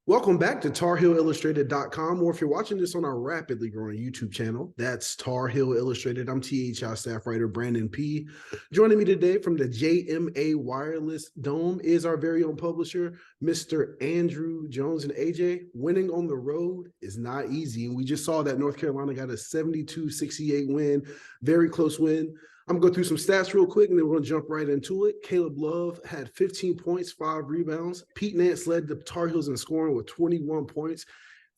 Welcome back to TarHeelIllustrated.com, or if you're watching this on our rapidly growing YouTube channel, that's Tar Heel Illustrated. I'm THI staff writer Brandon P. Joining me today from the JMA Wireless Dome is our very own publisher, Mr. Andrew Jones. And AJ, winning on the road is not easy. And we just saw that North Carolina got a 72-68 win, very close win. I'm going to go through some stats real quick, and then we're going to jump right into it. Caleb Love had 15 points, 5 rebounds. Pete Nance led the Tar Heels in scoring with 21 points,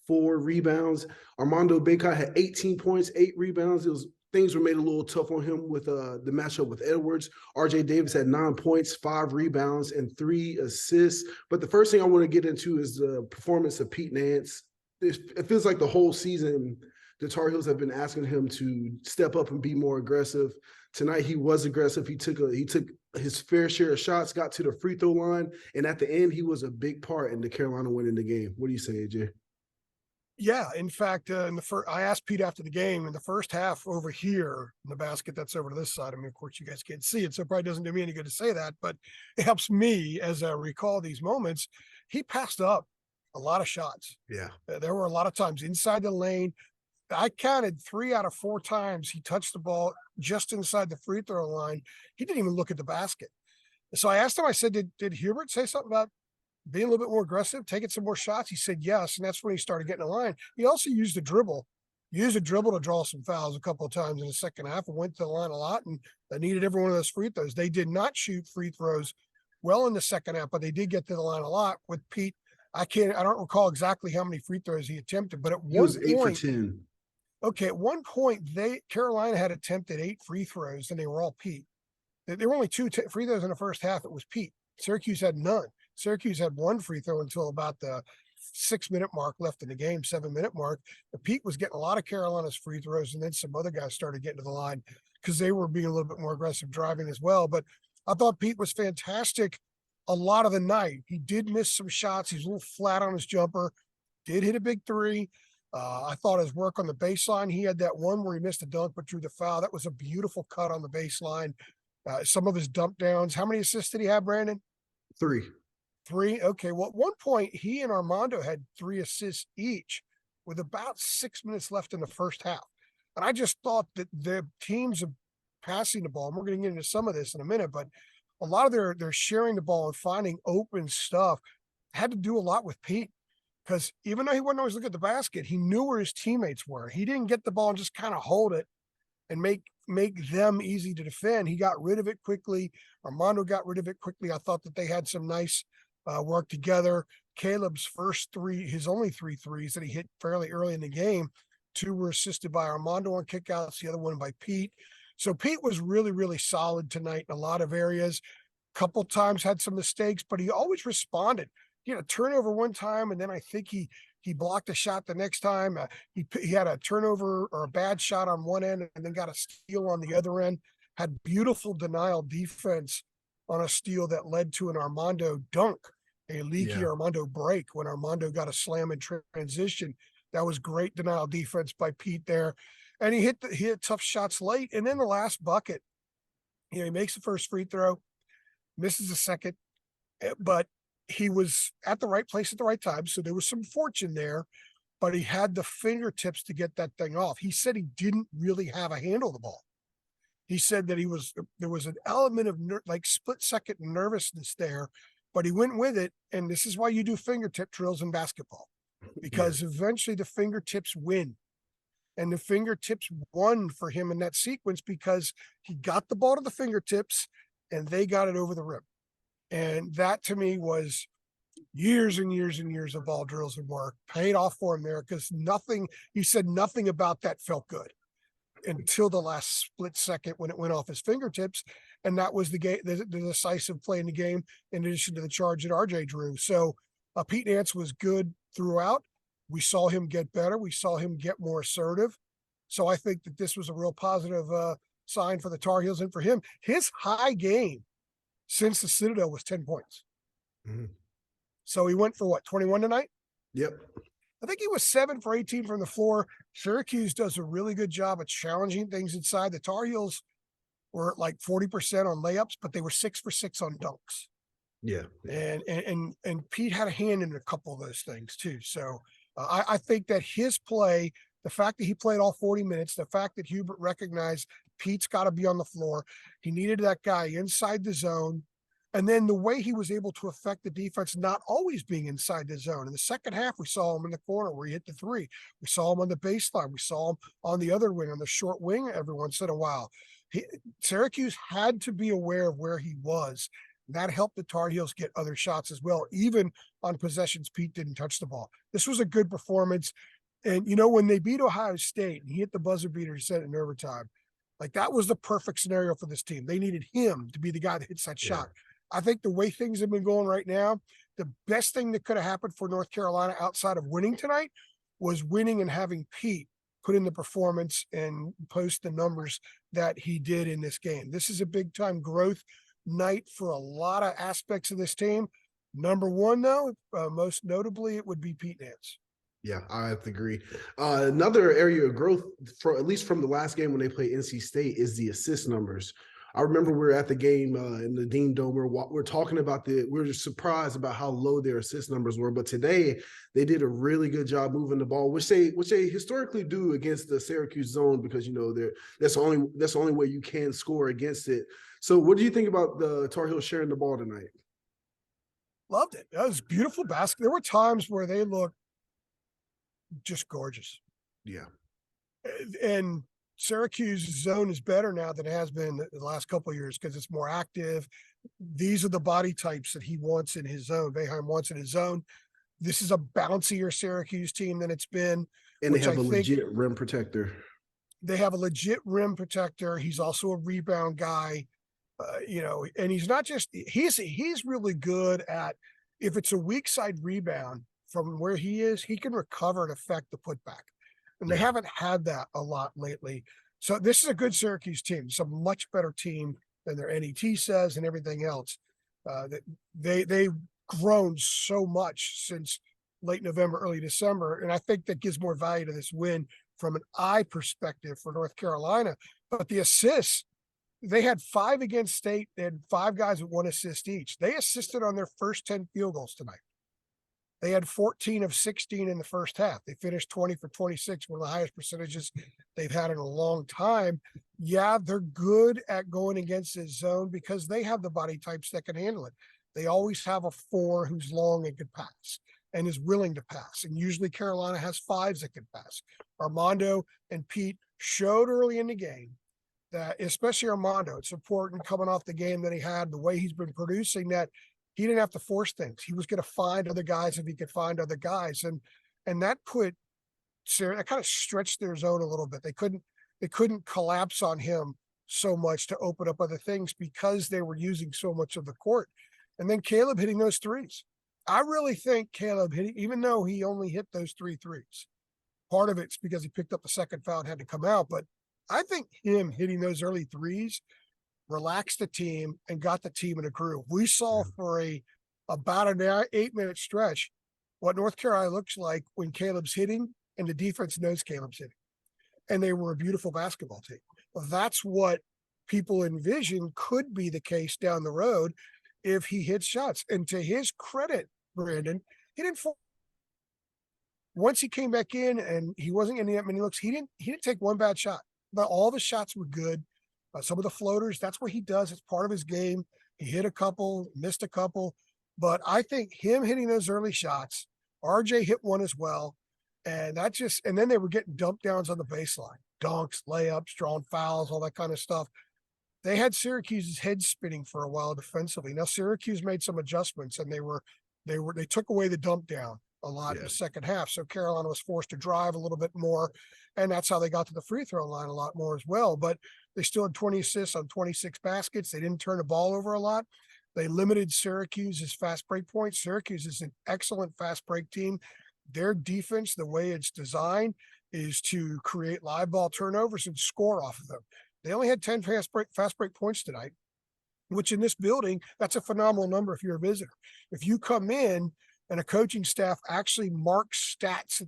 4 rebounds. Armando Bacot had 18 points, 8 rebounds. Things were made a little tough on him with the matchup with Edwards. RJ Davis had 9 points, 5 rebounds, and 3 assists. But the first thing I want to get into is the performance of Pete Nance. It feels like the whole season the Tar Heels have been asking him to step up and be more aggressive. Tonight he was aggressive. He took his fair share of shots, got to the free throw line, and at the end he was a big part in the Carolina winning the game. What do you say, AJ? Yeah, in fact, I asked Pete after the game in the first half over here in the basket that's over to this side. I mean, of course, you guys can't see it, so it probably doesn't do me any good to say that, but it helps me as I recall these moments. He passed up a lot of shots. Yeah. There were a lot of times inside the lane. I counted 3 out of 4 times he touched the ball just inside the free throw line. He didn't even look at the basket. So I asked him, I said, did Hubert say something about being a little bit more aggressive, taking some more shots? He said yes, and that's when he started getting a line. He also used a dribble to draw some fouls a couple of times in the second half and went to the line a lot, and they needed every one of those free throws. They did not shoot free throws well in the second half, but they did get to the line a lot with Pete. I don't recall exactly how many free throws he attempted, but at one point, he was 8 for 10. Okay, at one point, Carolina had attempted 8 free throws, and they were all Pete. There were only 2 free throws in the first half. It was Pete. Syracuse had none. Syracuse had 1 free throw until about the 6-minute mark left in the game, 7-minute mark. But Pete was getting a lot of Carolina's free throws, and then some other guys started getting to the line because they were being a little bit more aggressive driving as well. But I thought Pete was fantastic a lot of the night. He did miss some shots. He's a little flat on his jumper, did hit a big 3. I thought his work on the baseline, he had that one where he missed a dunk but drew the foul. That was a beautiful cut on the baseline. Some of his dump downs. How many assists did he have, Brandon? 3. 3? Okay. Well, at one point, he and Armando had 3 assists each with about 6 minutes left in the first half. And I just thought that the teams of passing the ball, and we're going to get into some of this in a minute, but a lot of their sharing the ball and finding open stuff had to do a lot with Pete. Because even though he wouldn't always look at the basket, he knew where his teammates were. He didn't get the ball and just kind of hold it and make them easy to defend. He got rid of it quickly. Armando got rid of it quickly. I thought that they had some nice work together. Caleb's first 3, his only 3 threes that he hit fairly early in the game, 2 were assisted by Armando on kickouts, the other one by Pete. So Pete was really, really solid tonight in a lot of areas. Couple times had some mistakes, but he always responded. He had a turnover one time, and then I think he blocked a shot the next time. He had a turnover or a bad shot on one end and then got a steal on the other end. Had beautiful denial defense on a steal that led to an Armando dunk, a leaky Armando break when Armando got a slam in transition. That was great denial defense by Pete there. And he hit tough shots late. And then the last bucket, he makes the first free throw, misses the second, but he was at the right place at the right time. So there was some fortune there, but he had the fingertips to get that thing off. He said he didn't really have a handle of the ball. He said that there was an element of like split-second nervousness there, but he went with it. And this is why you do fingertip drills in basketball, because eventually the fingertips win. And the fingertips won for him in that sequence because he got the ball to the fingertips and they got it over the rim. And that to me was years and years and years of ball drills and work paid off for him there, because he said nothing about that felt good until the last split second when it went off his fingertips. And that was the decisive play in the game, in addition to the charge that RJ drew. So Pete Nance was good throughout. We saw him get better. We saw him get more assertive. So I think that this was a real positive sign for the Tar Heels and for him. His high game since the Citadel was 10 points. Mm-hmm. So he went for what, 21 tonight? Yep. I think he was 7 for 18 from the floor. Syracuse does a really good job of challenging things inside. The Tar Heels were at like 40% on layups, but they were 6 for 6 on dunks. Yeah. And Pete had a hand in a couple of those things too. So I think that his play, the fact that he played all 40 minutes, the fact that Hubert recognized Pete's got to be on the floor, he needed that guy inside the zone. And then the way he was able to affect the defense, not always being inside the zone. In the second half, we saw him in the corner where he hit the three. We saw him on the baseline. We saw him on the other wing, on the short wing every once in a while. Syracuse had to be aware of where he was. That helped the Tar Heels get other shots as well, even on possessions Pete didn't touch the ball. This was a good performance. And, when they beat Ohio State and he hit the buzzer beater to set it in overtime, like that was the perfect scenario for this team. They needed him to be the guy that hits that shot. I think the way things have been going right now, the best thing that could have happened for North Carolina outside of winning tonight was winning and having Pete put in the performance and post the numbers that he did in this game. This is a big time growth night for a lot of aspects of this team. Number one, though, most notably, it would be Pete Nance. Yeah, I have to agree. Another area of growth, for at least from the last game when they played NC State, is the assist numbers. I remember we were at the game in the Dean Dome. We're talking about we were just surprised about how low their assist numbers were. But today they did a really good job moving the ball, which they historically do against the Syracuse zone, because that's the only way you can score against it. So, what do you think about the Tar Heels sharing the ball tonight? Loved it. That was beautiful basket. There were times where they looked just gorgeous. Yeah, and Syracuse's zone is better now than it has been the last couple of years because it's more active. These are the body types that he wants in his zone. Boeheim wants in his zone. This is a bouncier Syracuse team than it's been. And they have a legit rim protector. They have a legit rim protector. He's also a rebound guy, and he's not just, he's really good at, if it's a weak side rebound from where he is, he can recover and affect the putback. And they haven't had that a lot lately. So this is a good Syracuse team. It's a much better team than their NET says and everything else. They've grown so much since late November, early December. And I think that gives more value to this win from an eye perspective for North Carolina. But the assists, they had 5 against State. They had 5 guys with 1 assist each. They assisted on their first 10 field goals tonight. They had 14 of 16 in the first half. They finished 20 for 26, one of the highest percentages they've had in a long time. Yeah, they're good at going against his zone because they have the body types that can handle it. They always have a 4 who's long and can pass and is willing to pass. And usually Carolina has 5s that can pass. Armando and Pete showed early in the game that, especially Armando, it's important coming off the game that he had, the way he's been producing, that he didn't have to force things. He was going to find other guys if he could find other guys. And that put Sarah, that kind of stretched their zone a little bit. They couldn't collapse on him so much to open up other things because they were using so much of the court. And then Caleb hitting those threes. I really think Caleb hitting, even though he only hit those 3 threes, part of it's because he picked up the second foul and had to come out. But I think him hitting those early threes relaxed the team and got the team in a groove. We saw for about an 8-minute stretch what North Carolina looks like when Caleb's hitting and the defense knows Caleb's hitting. And they were a beautiful basketball team. Well, that's what people envision could be the case down the road if he hits shots. And to his credit, Brandon, he didn't fall. Once he came back in and he wasn't getting that many looks, he didn't take one bad shot. But all the shots were good. Some of the floaters, that's what he does. It's part of his game. He hit a couple, missed a couple. But I think him hitting those early shots, RJ hit one as well. And then they were getting dump downs on the baseline. Dunks, layups, drawing fouls, all that kind of stuff. They had Syracuse's head spinning for a while defensively. Now Syracuse made some adjustments and they took away the dump down a lot in the second half. So Carolina was forced to drive a little bit more. And that's how they got to the free throw line a lot more as well. But they still had 20 assists on 26 baskets. They didn't turn the ball over a lot. They limited Syracuse's fast break points. Syracuse is an excellent fast break team. Their defense, the way it's designed, is to create live ball turnovers and score off of them. They only had 10 fast break points tonight, which in this building, that's a phenomenal number if you're a visitor. If you come in and a coaching staff actually marks stats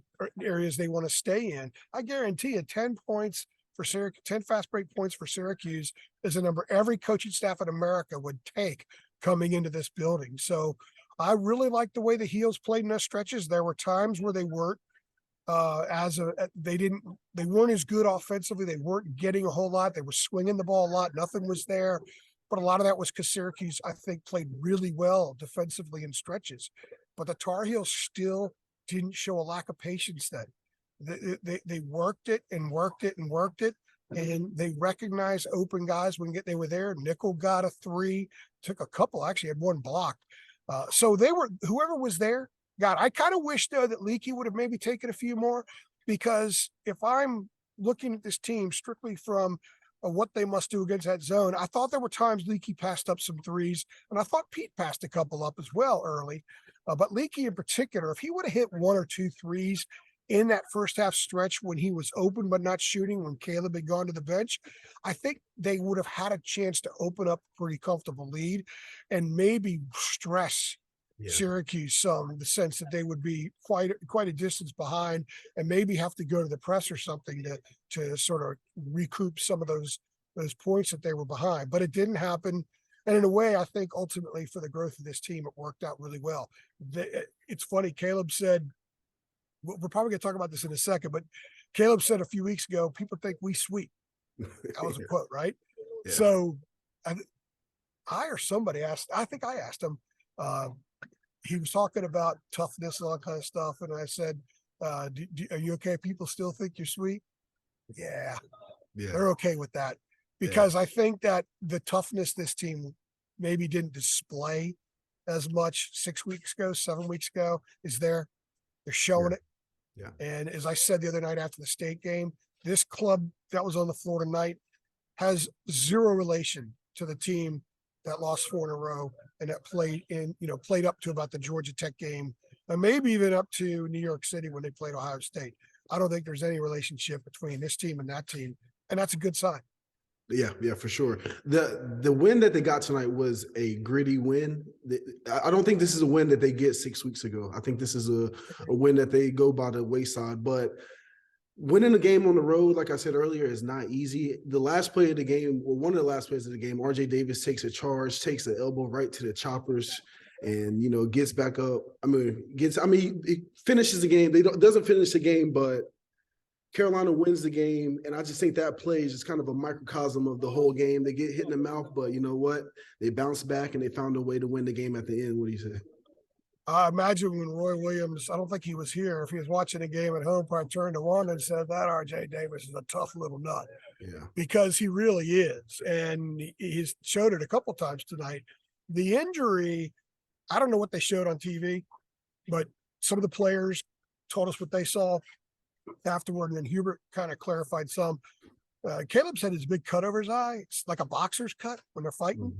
areas they want to stay in, I guarantee you 10 points for Syracuse, 10 fast break points for Syracuse is a number every coaching staff in America would take coming into this building. So I really like the way the Heels played in those stretches. There were times where they weren't they weren't as good offensively. They weren't getting a whole lot. They were swinging the ball a lot. Nothing was there. But a lot of that was because Syracuse, I think, played really well defensively in stretches. But the Tar Heels still didn't show a lack of patience then. They worked it and worked it and worked it. And they recognized open guys when they were there. Nickel got a 3, took a couple, actually had 1 blocked. So whoever was there, God, I kind of wish though that Leakey would have maybe taken a few more, because if I'm looking at this team strictly from what they must do against that zone, I thought there were times Leakey passed up some 3s, and I thought Pete passed a couple up as well early. But Leakey in particular, if he would have hit 1 or 2 3s in that first half stretch when he was open but not shooting, when Caleb had gone to the bench, I think they would have had a chance to open up a pretty comfortable lead and maybe stress Syracuse some, in the sense that they would be quite a distance behind and maybe have to go to the press or something to sort of recoup some of those points that they were behind. But it didn't happen. And in a way, I think ultimately for the growth of this team, it worked out really well. It's funny, Caleb said, we're probably going to talk about this in a second, but Caleb said a few weeks ago, people think we sweep. That was a quote, right? Yeah. So I or somebody asked, I think I asked him, he was talking about toughness and all that kind of stuff. And I said, are you okay? People still think you're sweet? Yeah, they're okay with that, because I think that the toughness this team maybe didn't display as much 6 weeks ago, 7 weeks ago is there. They're showing it. Yeah. And as I said the other night after the state game, this club that was on the floor tonight has zero relation to the team that lost 4 in a row and that played up to about the Georgia Tech game, and maybe even up to New York City when they played Ohio State. I don't think there's any relationship between this team and that team, and that's a good sign. Yeah, for sure. The win that they got tonight was a gritty win. I don't think this is a win that they get 6 weeks ago. I think this is a win that they go by the wayside. But winning a game on the road, like I said earlier, is not easy. The last play of the game, or one of the last plays of the game, RJ Davis takes a charge, takes the elbow right to the choppers, and gets back up. He finishes the game. Doesn't finish the game, but Carolina wins the game, and I just think that play is just kind of a microcosm of the whole game. They get hit in the mouth, but you know what? They bounced back, and they found a way to win the game at the end. What do you say? I imagine when Roy Williams, I don't think he was here, if he was watching a game at home, probably turned to one and said, that RJ Davis is a tough little nut. Yeah. Because he really is. And he's showed it a couple times tonight. The injury, I don't know what they showed on TV, but some of the players told us what they saw afterward, and then Hubert kind of clarified some. Caleb said his big cut over his eye, it's like a boxer's cut when they're fighting.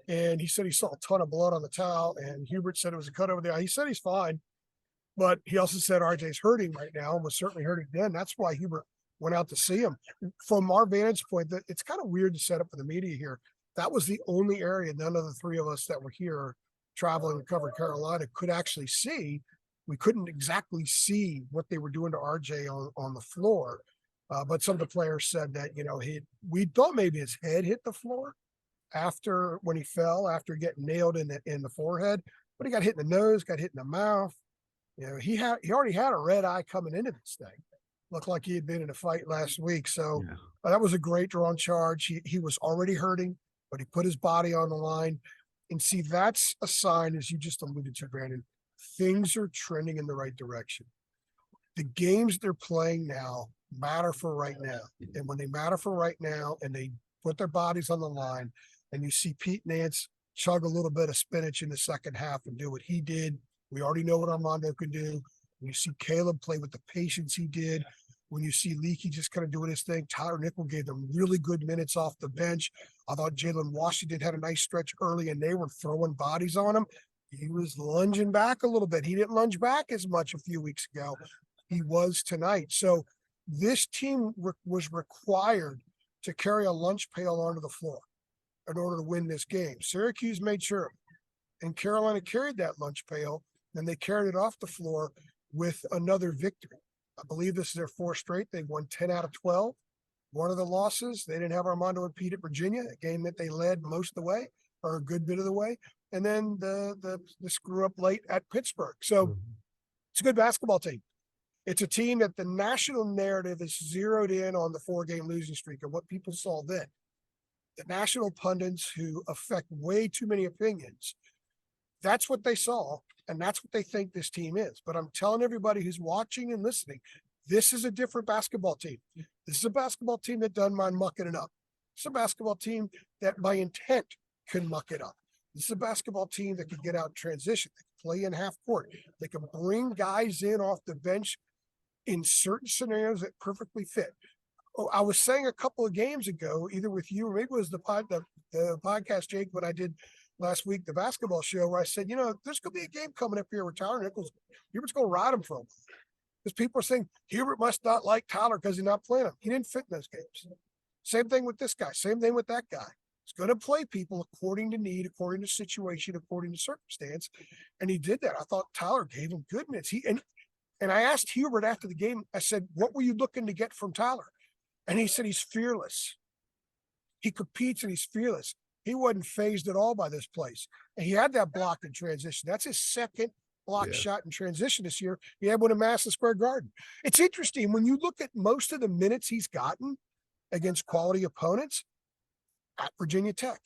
And he said he saw a ton of blood on the towel, and Hubert said it was a cut over the eye. He said he's fine, but he also said RJ's hurting right now and was certainly hurting then. That's why Hubert went out to see him. From our vantage point, that it's kind of weird to set up for the media here. That was the only area none of the 3 of us that were here traveling and covering Carolina could actually see. We couldn't exactly see what they were doing to RJ on the floor. But some of the players said that, we thought maybe his head hit the floor when he fell, after getting nailed in the forehead, but he got hit in the nose, got hit in the mouth. He already had a red eye coming into this thing. Looked like he had been in a fight last week. So that was a great drawn charge. He was already hurting, but he put his body on the line. And see, that's a sign, as you just alluded to, Brandon, things are trending in the right direction. The games they're playing now matter for right now. And when they matter for right now and they put their bodies on the line, and you see Pete Nance chug a little bit of spinach in the second half and do what he did. We already know what Armando could do. When you see Caleb play with the patience he did, when you see Leakey just kind of doing his thing, Tyler Nickel gave them really good minutes off the bench. I thought Jalen Washington had a nice stretch early, and they were throwing bodies on him. He was lunging back a little bit. He didn't lunge back as much a few weeks ago. He was tonight. So this team was required to carry a lunch pail onto the floor in order to win this game. Syracuse made sure, and Carolina carried that lunch pail, and they carried it off the floor with another victory. I believe this is their 4th straight. They won 10 out of 12. One of the losses, they didn't have Armando and Pete at Virginia, a game that they led most of the way, or a good bit of the way. and then the screw up late at Pittsburgh. So it's a good basketball team. It's a team that the national narrative is zeroed in on the 4-game losing streak and what people saw then. The national pundits who affect way too many opinions, that's what they saw, and that's what they think this team is. But I'm telling everybody who's watching and listening, this is a different basketball team. This is a basketball team that doesn't mind mucking it up. It's a basketball team that by intent can muck it up. This is a basketball team that can get out in transition. They can play in half court. They can bring guys in off the bench in certain scenarios that perfectly fit. Oh, I was saying a couple of games ago, either with you or maybe it was the podcast, Jake, what I did last week, the basketball show, where I said, there's going to be a game coming up here where Tyler Nichols, Hubert's going to ride him for a while. Because people are saying Hubert must not like Tyler because he's not playing him. He didn't fit in those games. Same thing with this guy. Same thing with that guy. He's going to play people according to need, according to situation, according to circumstance. And he did that. I thought Tyler gave him good minutes. And I asked Hubert after the game, I said, what were you looking to get from Tyler? And he said, he's fearless. He competes and he's fearless. He wasn't phased at all by this place. And he had that block in transition. That's his second block shot in transition this year. He had one in Madison Square Garden. It's interesting when you look at most of the minutes he's gotten against quality opponents at Virginia Tech,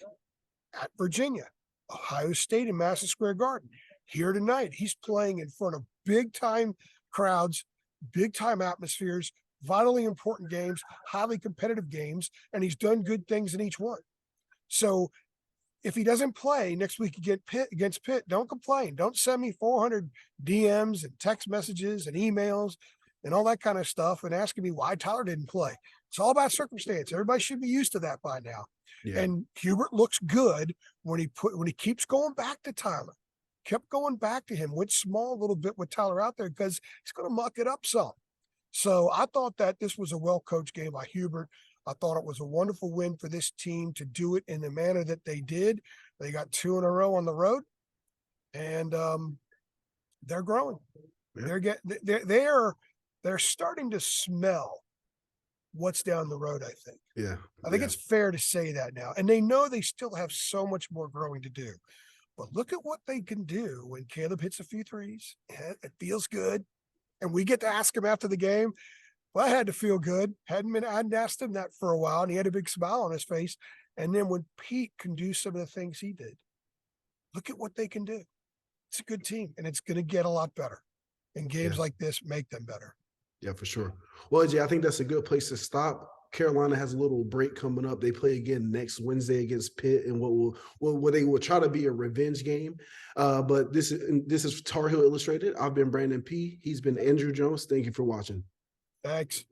at Virginia, Ohio State, and Madison Square Garden. Here tonight, he's playing in front of big-time crowds, big-time atmospheres, vitally important games, highly competitive games, and he's done good things in each one. So if he doesn't play next week against Pitt, don't complain. Don't send me 400 DMs and text messages and emails and all that kind of stuff and asking me why Tyler didn't play. It's all about circumstance. Everybody should be used to that by now. Yeah. And Hubert looks good when he keeps going back to Tyler. Kept going back to him, went small a little bit with Tyler out there because he's going to muck it up some. So I thought that this was a well-coached game by Hubert. I thought it was a wonderful win for this team to do it in the manner that they did. They got 2 in a row on the road, and they're growing. Yeah. They're starting to smell what's down the road, I think. Yeah. I think it's fair to say that now. And they know they still have so much more growing to do. But look at what they can do when Caleb hits a few threes. It feels good. And we get to ask him after the game. Well, I had to feel good. I hadn't asked him that for a while, and he had a big smile on his face. And then when Pete can do some of the things he did, look at what they can do. It's a good team, and it's going to get a lot better. And games like this make them better. Yeah, for sure. Well, AJ, I think that's a good place to stop. Carolina has a little break coming up. They play again next Wednesday against Pitt in what they will try to be a revenge game. But this is Tar Heel Illustrated. I've been Brandon P. He's been Andrew Jones. Thank you for watching. Thanks.